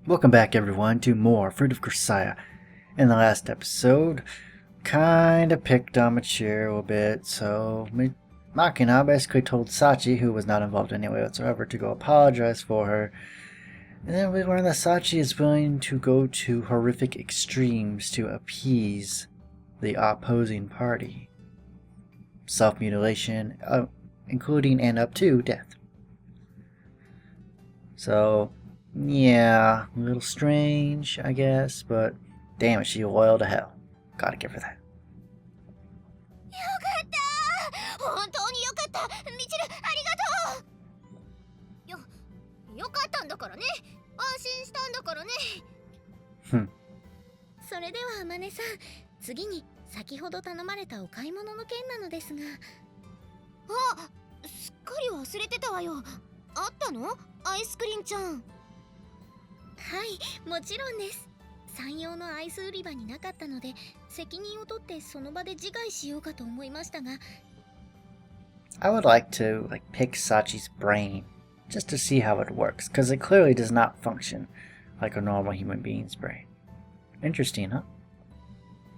Welcome back everyone to more Fruit of Grisaia. In the last episode, kinda picked on Makina a bit, so Makina basically told Sachi, who was not involved in any way whatsoever, to go apologize for her. And then we learned that Sachi is willing to go to horrific extremes to appease the opposing party. Self-mutilation, including and up to death. So, yeah, a little strange, I guess, but damn, is she loyal to hell. Gotta give her that. よかった本当によかったミチルありがとうよかったんだからね安心したんだからねそれでは天音さん次に先ほど頼まれたお買い物の件なのですがあ、すっかり忘れてたわよあったのアイスクリンちゃんはいもちろんです山陽のアイス売り場になかったので責任を取ってその場で自害しようかと思いましたが I would like to pick Sachi's brain just to see how it works, because it clearly does not function like a normal human being's brain. Interesting, huh?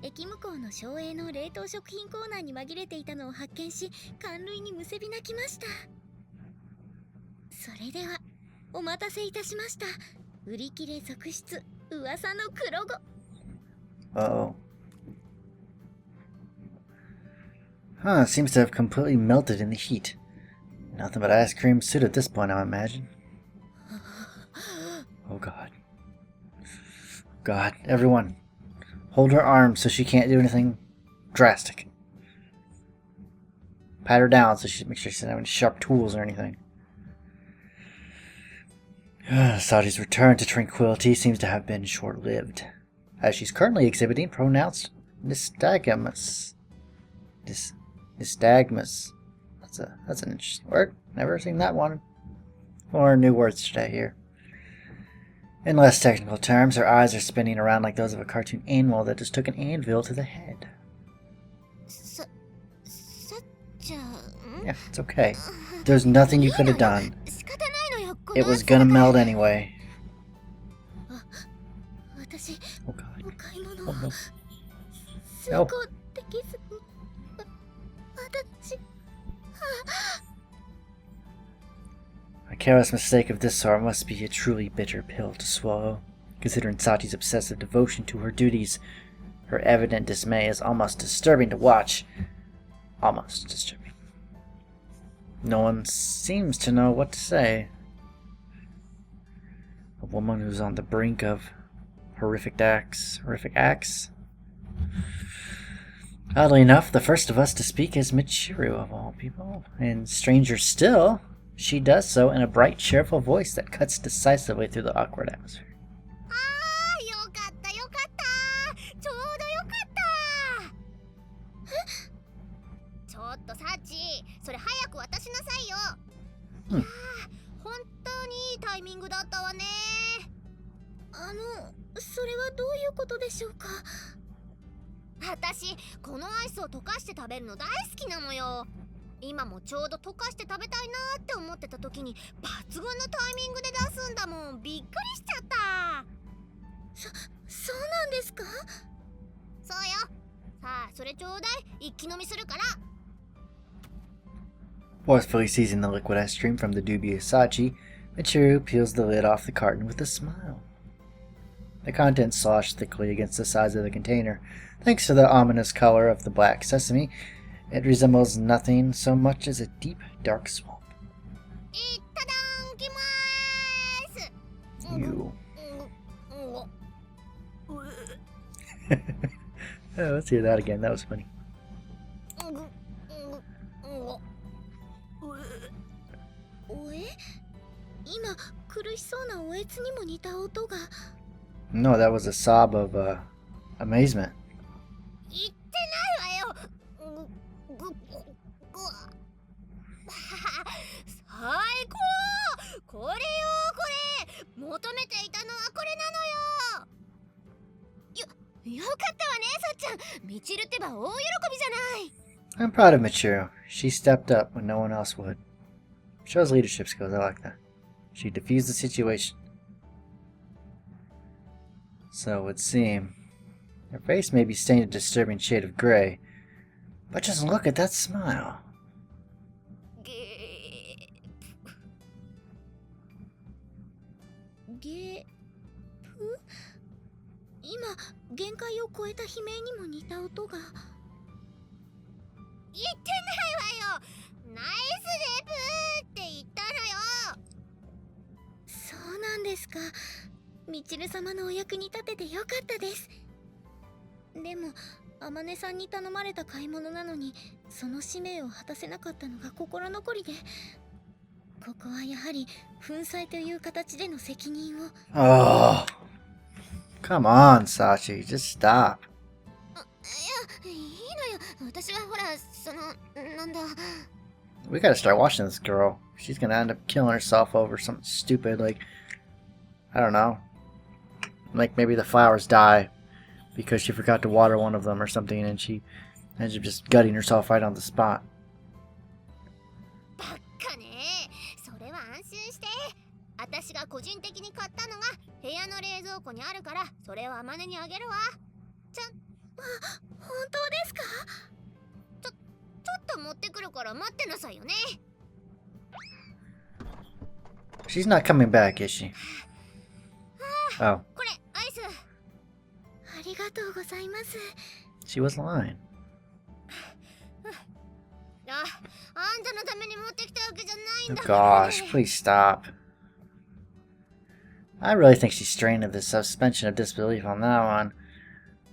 駅向こうの省エの冷凍食品コーナーに紛れていたのを発見し感涙にむせび泣きましたそれではお待たせいたしました売り切れ続出噂の黒子 Uh-oh. Huh, seems to have completely melted in the heat. Nothing but ice cream suit at this point, I imagine. Oh god. God, everyone. Hold her arm so she can't do anything drastic. Pat her down so she makes sure she doesn't have any sharp tools or anything. Sachi's return to tranquility seems to have been short-lived, as she's currently exhibiting pronounced nystagmus. Nystagmus. That's an interesting word. Never seen that one. More new words today here. In less technical terms, her eyes are spinning around like those of a cartoon animal that just took an anvil to the head. Yeah, it's okay. There's nothing you could have done. It was gonna melt anyway. Oh god. Oh no. No. A careless mistake of this sort must be a truly bitter pill to swallow. Considering Sachi's obsessive devotion to her duties, her evident dismay is almost disturbing to watch. Almost disturbing. No one seems to know what to say. A woman who's on the brink of horrific acts. Oddly enough, the first of us to speak is Michiru of all people. And stranger still, she does so in a bright, cheerful voice that cuts decisively through the awkward atmosphere. Hmm. それはどういうことでしょうか私このアイスを溶かして食べるの大好きなのよ今もちょうど溶かして食べたいなって思ってた時に抜群のタイミングで出すんだもんびっくりしちゃったそうなんですかそうよさあそれちょうだい一気飲みするから Forcefully seizing the liquid ice cream from the dubious Sachi, Michiru peels the lid off the carton with a smile. The contents slosh thickly against the sides of the container. Thanks to the ominous color of the black sesame, it resembles nothing so much as a deep, dark swamp. You. Oh, let's hear that again. That was funny. No, that was a sob of amazement. 言ってないわよ最高これよこれ求めていたのはこれなのよよかったわねさっちゃんみちるってば大喜びじゃない I'm proud of Michiru. She stepped up when no one else would. Shows leadership skills, I like that. She diffused the situation. So it would seem. Her face may be stained a disturbing shade of gray, but just look at that smile. ゲプ今限界を超えた悲鳴にも似た音が。言ってないわよ。ナイスレプって言ったのよ。そうなんですか。みちる様のお役に立ててよかったです。でもあまねさんに頼まれた買い物なのにその使命を果たせなかったのが心残りで、ここはやはり粉砕という形での責任を。Oh, come on, Sachi, just stop. いや、いいのよ。私はほら、なんだ。We gotta start watching this girl. She's gonna end up killing herself over something stupid like, I don't know, like maybe the flowers die because she forgot to water one of them or something, and she ends up just gutting herself right on the spot. バカね。それは安心して。私が個人的に買ったのが部屋の冷蔵庫にあるから、それをあまねにあげるわ。本当ですか？ちょっと持ってくるから待ってなさいよね。She's not coming back, is she? Oh. これアイス。ありがとうございます。She was lying. あんたのために持ってきたわけじゃないん Oh だから、ね。 gosh, please stop. I really think she's strained into the suspension of disbelief on that one.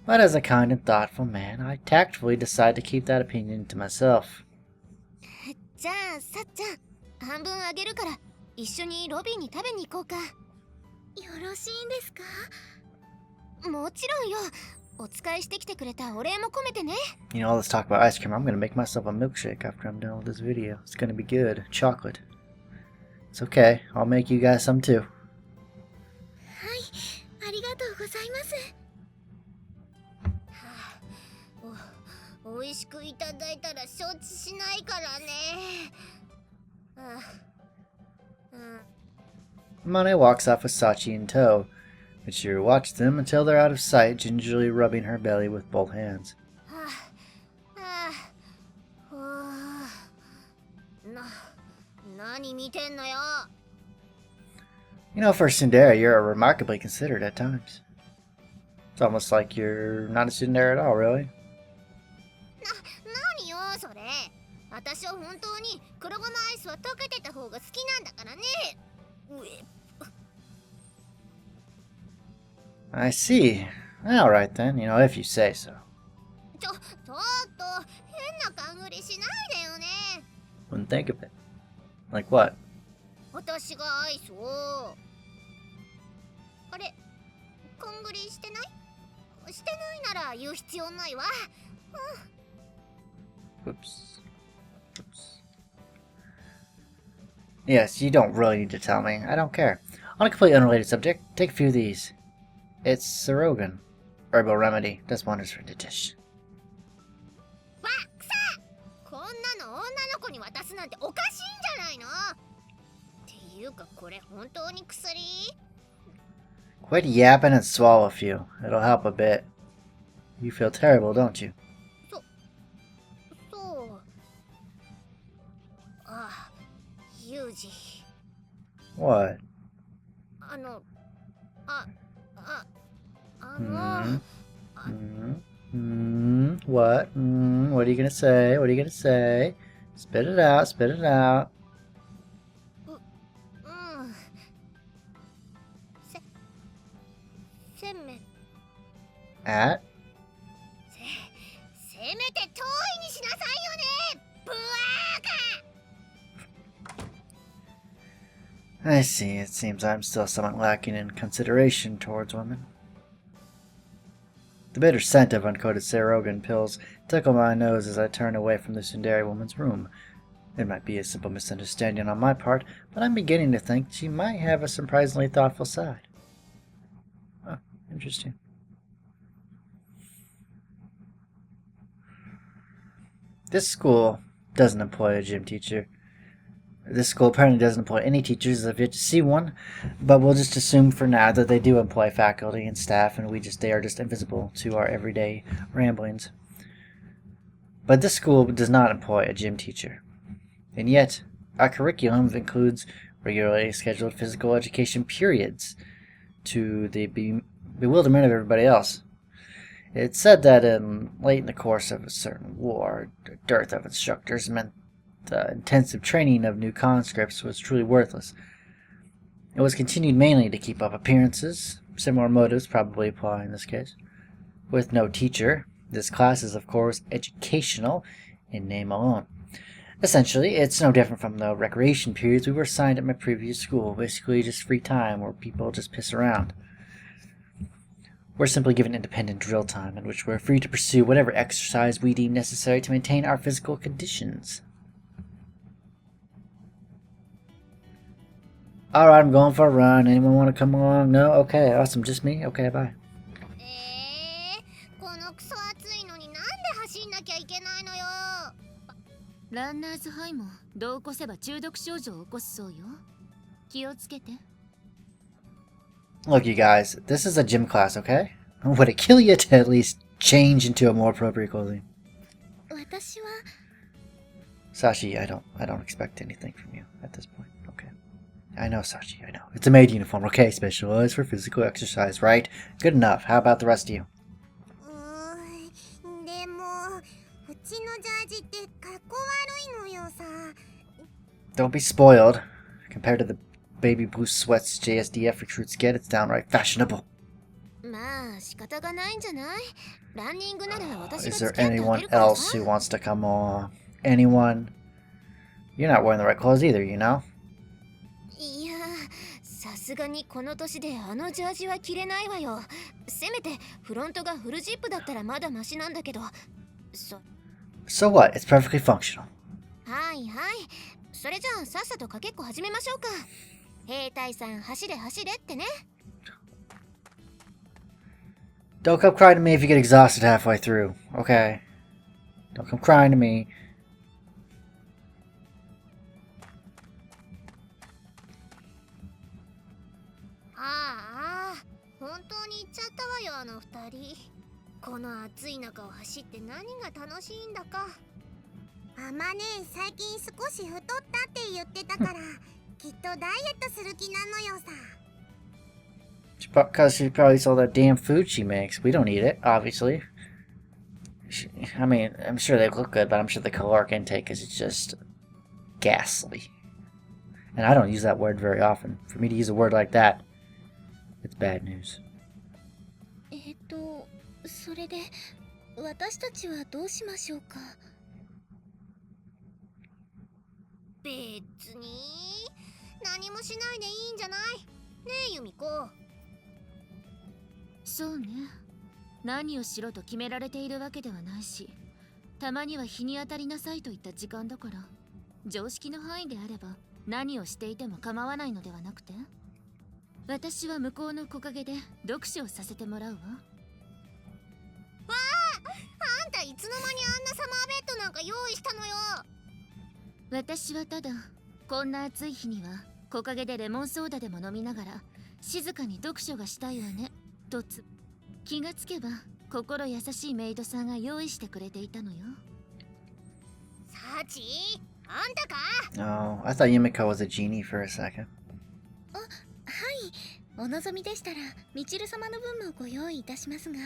But as a kind and thoughtful man, I tactfully decide to keep that opinion to myself. じゃあさっちゃん、半分あげるから一緒にロビーに食べに行こうか。よろしいんですか？もちろんよ。お使いしてきてくれたお礼も込めてね。You know, let's talk about ice cream. I'm gonna make myself a milkshake after I'm done with this video. It's gonna be good. Chocolate. It's okay. I'll make you guys some too. はい、ありがとうございます。おいしくいただいたら承知しないからね。Mane walks off with Sachi in tow. Michiru watches them until they're out of sight, gingerly rubbing her belly with both hands. 何見てんのよ。 You know, for Tsundere, you're remarkably considerate at times. It's almost like you're not a Tsundere at all, really. 何よそれ。私は本当に黒ごまアイスは溶けてた方が好きなんだからね。I see. Alright then, you know, if you say so. ちょっと変な勘繰りしないでよね。 Wouldn't think of it. Like what? 私がアイスを。あれ、勘繰りしてない？してないなら言う必要ないわ。Whoops. Whoops. Yes, you don't really need to tell me. I don't care. On a completely unrelated subject, take a few of these. It's Sarogan. Herbal remedy. Does wonders for indigestion. バクサ！こんなの女の子に渡すなんておかしいんじゃないの？っていうかこれ本当に薬？ Quit yapping and swallow a few. It'll help a bit. You feel terrible, don't you? そう。ああ、ユージ。 What? What? What are you gonna say? What are you gonna say? Spit it out, spit it out. せめ At? せめて遠いにしなさいよね。ブワーカ。 I see. It seems I'm still somewhat lacking in consideration towards women. The bitter scent of uncoated Sarogan pills tickle my nose as I turn away from the Tsundere woman's room. It might be a simple misunderstanding on my part, but I'm beginning to think she might have a surprisingly thoughtful side. Oh, interesting. This school doesn't employ a gym teacher. This school apparently doesn't employ any teachers, I've yet to see one, but we'll just assume for now that they do employ faculty and staff, and they are just invisible to our everyday ramblings. But this school does not employ a gym teacher. And yet, our curriculum includes regularly scheduled physical education periods, to the bewilderment of everybody else. It's said that late in the course of a certain war, the dearth of instructors meant the intensive training of new conscripts was truly worthless. It was continued mainly to keep up appearances, similar motives probably apply in this case. With no teacher, this class is of course educational in name alone. Essentially, it's no different from the recreation periods we were assigned at my previous school, basically just free time where people just piss around. We're simply given independent drill time in which we're free to pursue whatever exercise we deem necessary to maintain our physical conditions. Alright, I'm going for a run. Anyone want to come along? No? Okay, awesome. Just me? Okay, bye. このクソ暑いのになんで走んなきゃいけないのよ。ランナーズハイも度を越せば中毒症状を起こすそうよ。気をつけて。Look, you guys, this is a gym class, okay? Would it kill you to at least change into a more appropriate clothing? 私は Sachi, I don't expect anything from you at this point. Okay. I know, Sachi, I know. It's a maid uniform, okay? Specialized for physical exercise, right? Good enough. How about the rest of you? でもうちのジャージってかっこ悪いのよさ。 Don't be spoiled. Compared to the baby blue sweats JSDF recruits get, it's downright fashionable. まあ仕方がないんじゃない？ランニングなら私が Is 付 there き合ってあげ anyone るから else さ。 who wants to come on? Anyone? You're not wearing the right clothes either, you know? いや、さすがにこの年であのジャージは着れないわよ。せめてフロントがフルジップだったらまだマシなんだけど。So what? It's perfectly functional. はいはい。それじゃあさっさとかけっこ始めましょうか。兵隊さん走れ走れってね。Don't come crying to me if you get exhausted halfway through, okay? Don't come crying to me. ああ、本当に行っちゃったわよあの二人。この暑い中を走って何が楽しいんだか。あまね、最近少し太ったって言ってたからきっとダイエットする気なのよさ。 Because she probably saw that damn food she makes. We don't eat it, obviously. I mean, I'm sure they look good, but I'm sure the caloric intake is just ghastly. And I don't use that word very often. For me to use a word like that, it's bad news. それで私たちはどうしましょうか。別に何もしないでいいんじゃない？ねえユミコ。そうね。何をしろと決められているわけではないし、たまには日に当たりなさいといった時間だから、常識の範囲であれば何をしていても構わないのではなくて、私は向こうの木陰で読書をさせてもらうわ。わあ、あんたいつの間にあんなサマーベッドなんか用意したのよ。私はただこんな暑い日には木陰でレモンソーダでも飲みながら静かに読書がしたいわねと気がつけば心優しいメイドさんが用意してくれていたのよ。サチ、あんたか？ Oh, I thought Yumiko was a genie for a second. はい、お望みでしたらみちる様の分もご用意いたしますが。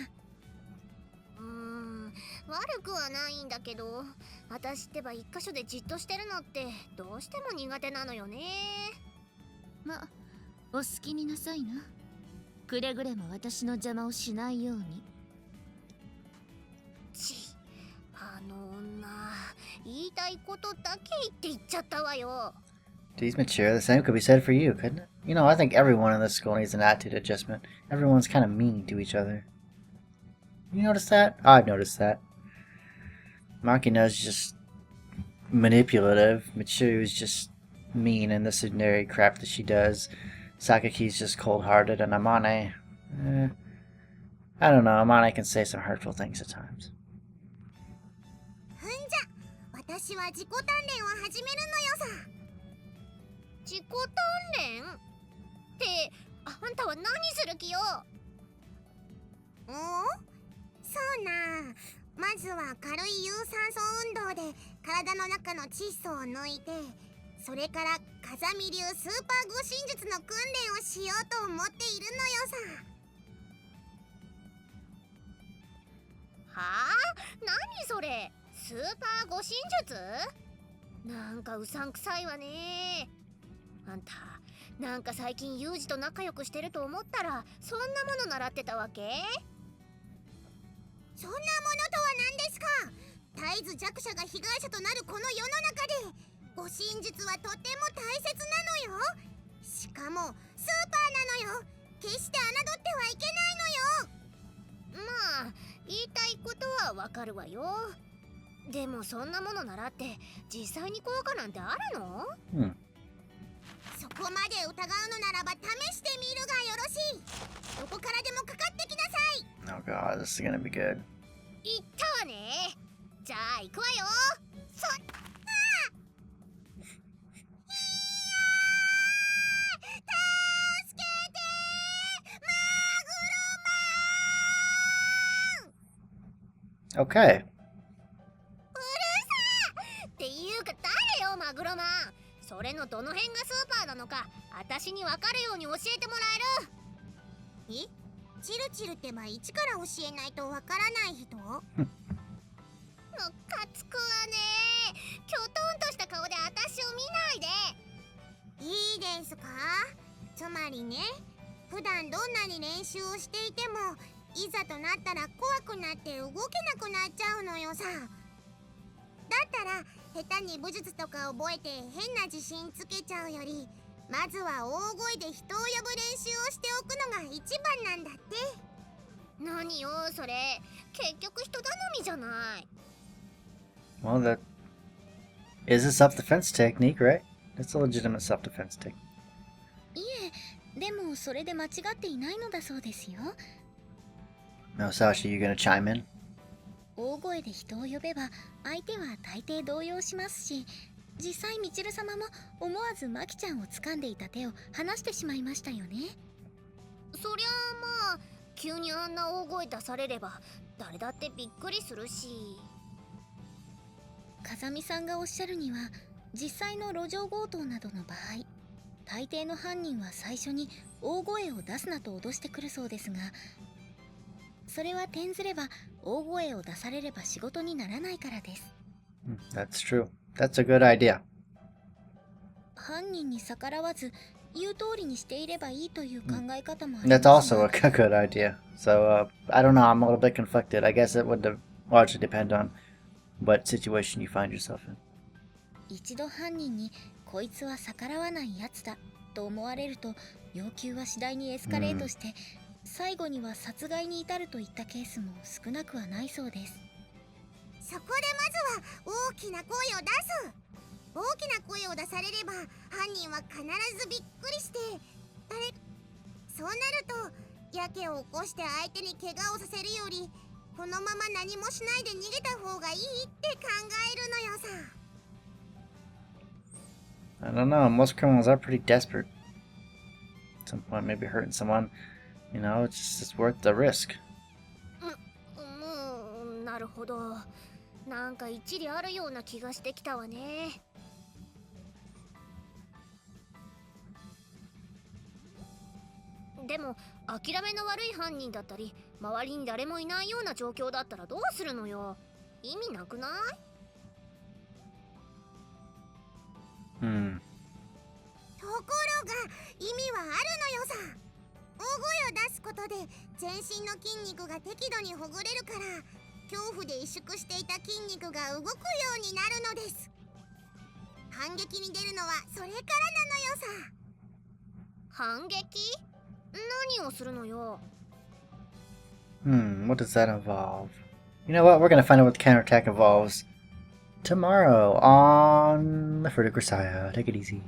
悪くはないんだけど、私ってば一箇所でじっとしてるのってどうしても苦手なのよね。ま、お好きになさいな。くれぐれも私の邪魔をしないように。あの女、言いたいことだけ言っちゃったわよ。Geez, mature, the same could be said for you, couldn't it? You know, I think everyone in this school needs an attitude adjustment. Everyone's kind of mean to each other. You notice that? I've noticed that. Makina's just manipulative. Michiru's just mean and the ordinary crap that she does. Sakaki's just cold-hearted, and Amane... I don't know, Amane can say some hurtful things at times. 私は自己鍛錬を始めるのよさ。自己鍛錬ってあんたは何する気よ。おそうな。まずは軽い有酸素運動で体の中の窒素を抜いて、それから風見流スーパー護身術の訓練をしようと思っているのよさ。はあ、何それ、スーパー護身術？なんかうさんくさいわね。あんたなんか最近ユージと仲良くしてると思ったらそんなもの習ってたわけ？そんなものとは何ですか。絶えず弱者が被害者となるこの世の中で護身術はとても大切なのよ。しかもスーパーなのよ。決して侮ってはいけないのよ。まあ言いたいことはわかるわよ。でもそんなもの習って実際に効果なんてあるの？そこまで疑うのならば試してみるがよろしい。どこからでもかかってきなさい。 Oh god, this is gonna be good. 言ったわね。じゃあ行くわよ。そっ助けてマグロマン。 Okay. っていうか誰よマグロマン。それのどの辺がスーパーなのか私に分かるように教えてもらえる？チルチルってば一から教えないとわからない人？ムカつくわね。きょとんとした顔で私を見ないで。いいですか。つまりね、普段どんなに練習をしていてもいざとなったら怖くなって動けなくなっちゃうのよさ。だったら下手に武術とか覚えて変な自信つけちゃうより、まずは大声で人を呼ぶ練習をしておくのが一番なんだって。何よそれ、結局人頼みじゃない。 Well, that is a self-defense technique, right? That's a legitimate self-defense technique. いえ、でもそれで間違っていないのだそうですよ。 Now, Sachi, you gonna chime in? 大声で人を呼べば相手は大抵動揺しますし、実際みちる様も思わずマキちゃんを掴んでいた手を離してしまいましたよね。そりゃあまあ急にあんな大声出されれば誰だってびっくりするし。風見さんがおっしゃるには、実際の路上強盗などの場合、大抵の犯人は最初に大声を出すなと脅してくるそうですが、それは転ずれば大声を出されれば仕事にならないからです。That's true. That's a good idea. 犯人に逆らわず言う通りにしていればいいという考え方もあり That's ます also a good idea. So, I don't know. I'm a little bit conflicted. I guess it would largely depend on what situation you find yourself in. 一度犯人にこいつは逆らわないやつだと思われると、要求は次第にエスカレートして、最後には殺害に至るといったケースも少なくはないそうです。そこでまずは大きな声を出す。大きな声を出されれば犯人は必ずびっくりして、そうなるとやけを起こして相手に怪我をさせるより、このまま何もしないで逃げた方がいいって考えるのよさ。 I don't know. Most criminals are pretty desperate. At some point, maybe hurting someone. You know, it's worth the risk. なるほど。なんか一理あるような気がしてきたわね。でも諦めの悪い犯人だったり周りに誰もいないような状況だったらどうするのよ。意味なくない？ところが意味はあるのよさ。大声を出すことで全身の筋肉が適度にほぐれるから、恐怖で萎縮していた筋肉が動くようになるのです。反撃に出るのはそれからなのよさ。反撃？何をするのよ。 What does that involve? You know what? We're gonna find out what the counterattack involves tomorrow on the Grisaia. Take it easy.